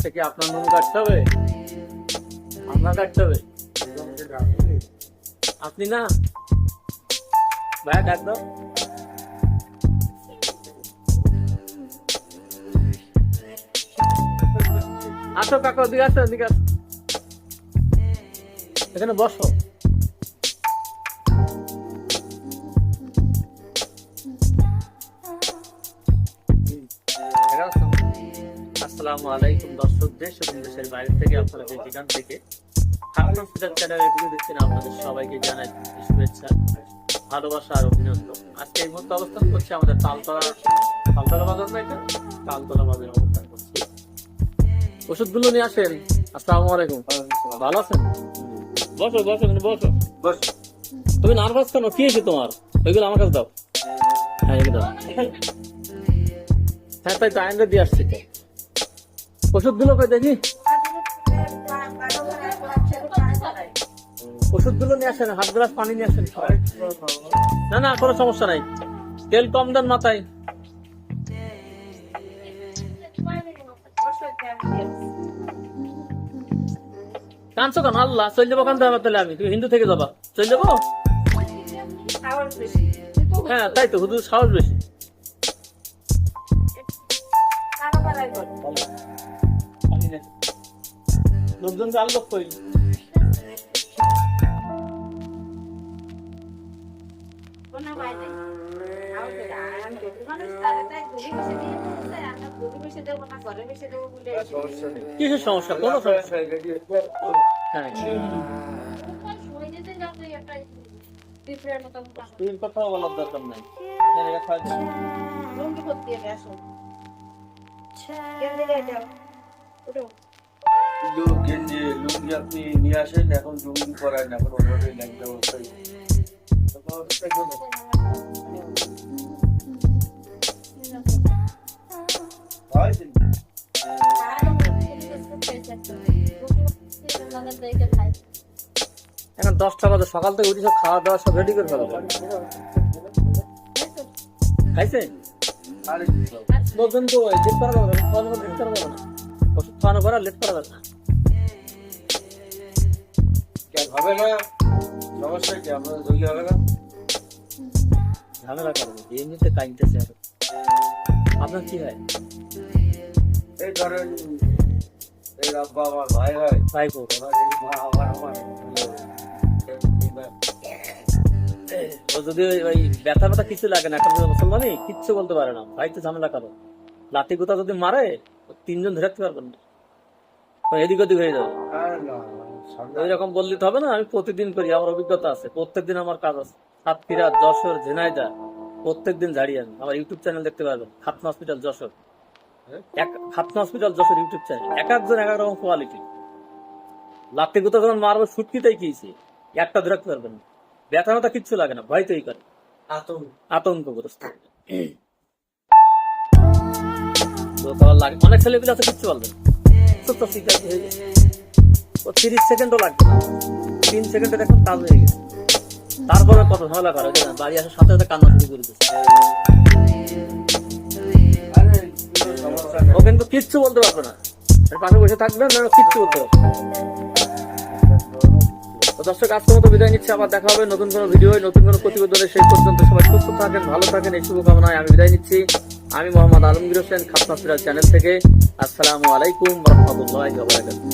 আচ্ছা কি আপনার নুন কাটতে হবে? আপনার কাটতে হবে? আপনি না ভাইয়া ডাক দাও। আসো কাকা, ওদিকে আসো, ওদিকে আসো, এখানে বসো। আসসালামু আলাইকুম দর্শক, দেশ এবং দেশের বাইরে থেকে আপনারা যেখান থেকে হসপিটাল চ্যানেলের ভিডিও দেখছেন, আপনাদের সবাইকে জানাই শুভেচ্ছা, ভালোবাসা আর অভিনন্দন। আজকে এই মুহূর্তে অবস্থান করছি আমাদের তালতলা বাজার, না এটা তালতলা বাজারে অবস্থান করছি। ওষুধগুলো নিয়ে আসেন। আসসালামু আলাইকুম, ভালো আছেন? বসো বসো বসো বসো। তুমি নার্ভাস কেন? কি হয়েছে তোমার? ওইগুলো আমার কাছে দাও। হ্যাঁ এগুলো দাও। হ্যাঁ তাই তো আইনটা দিয়ে আসছি তো। ওষুধগুলো কই দেখি, ওষুধগুলো নিয়ে আসেন, হাত গ্লাস পানি নিয়ে আসেন। না না কোনো সমস্যা নাই, তেল কম দেন মাথায়। কাঁদছো কেন? আল্লাহ চল যাবো কান্দে হবে তাহলে? আমি তুমি হিন্দু থেকে যাবা, চল যাবো? হ্যাঁ তাই তো, হুজুর সাহস বেশি। লোকজনকে আলোক করি। কিসের সমস্যা? কোনো সমস্যা? হ্যাঁ কথা বলার দরকার নাই। লুঙ্গি আপনি নিয়ে আসেন, এখন লুঙ্গি পরায় না, এখন ওভাবে ল্যাংটা অবস্থায়। এখন 10টা বাজে, সকাল থেকে উঠি সব খাওয়া দাওয়া সব রেডি করে ফেলা। খাইছে লোকজন তো লেট করা যাবে না, লেট করা যাবে না, ওষুধ খাওয়ানো করা লেট করা যাবে না। হবে না, সমস্যা কি? আমরা ধরলে হবে না, ঝামেলা করবো এমনিতে কাইতেছে। আর আপনার কি হয়? এই ধরেন এই আব্বা আমার ভাই হয়, ভাই করবো ও যদি ওই ব্যথা ব্যথা কিছু লাগে না, এখন মুসলমানই কিচ্ছু বলতে পারে না, ভাই তো ঝামেলা করো। লাঠি গুতা যদি মারে 3জন ধরে রাখতে পারবেন না, এদিক ওদিক হয়ে যাবে। ওইরকম বললে তো হবে না। আমি প্রতিদিন করি, আমার অভিজ্ঞতা আছে, প্রত্যেকদিন আমার কাজ আছে। সাতক্ষীরা, যশোর, ঝিনাইদহ প্রত্যেকদিন ঝাড়ি আমি। আমার ইউটিউব চ্যানেল দেখতে পারবেন, খাতনা হসপিটাল যশোর, খাতনা হসপিটাল যশোর ইউটিউব চ্যানেল। এক একজন এক এক রকম কোয়ালিটি। লাঠি গুতা যখন মারবো ছুটকিতেই কিছি, একটা ধরে রাখতে পারবেন না, ব্যথা ব্যথা কিচ্ছু লাগে না, ভয় তৈরি করে, আতঙ্কগ্রস্ত লাগে। অনেক ছেলেপিলে আছে কিচ্ছু বলবেন, 30 সেকেন্ডও লাগবে না, 3 সেকেন্ডে দেখুন কাজ হয়ে গেছে। তারপরে কত ঝামেলা করে, বাড়ি আসার সাথে সাথে কান্না শুরু করে দিচ্ছে। ও কিন্তু কিচ্ছু বলতে পারবে না, পাশে বসে থাকবেন, কিচ্ছু বলতে পারবে না। দর্শক আজকের মতো বিদায় নিচ্ছি, আবার দেখা হবে নতুন কোনো ভিডিও, নতুন কোনো প্রতিবেদনে। সেই পর্যন্ত সবাই সুস্থ থাকেন, ভালো থাকেন, এই শুভকামনায় আমি বিদায় নিচ্ছি। আমি মোহাম্মদ আলমগীর হোসেন, খাতনা হসপিটাল চ্যানেল থেকে। আসসালামু আলাইকুম ওয়া রাহমাতুল্লাহি ওয়া বারাকাতুহু।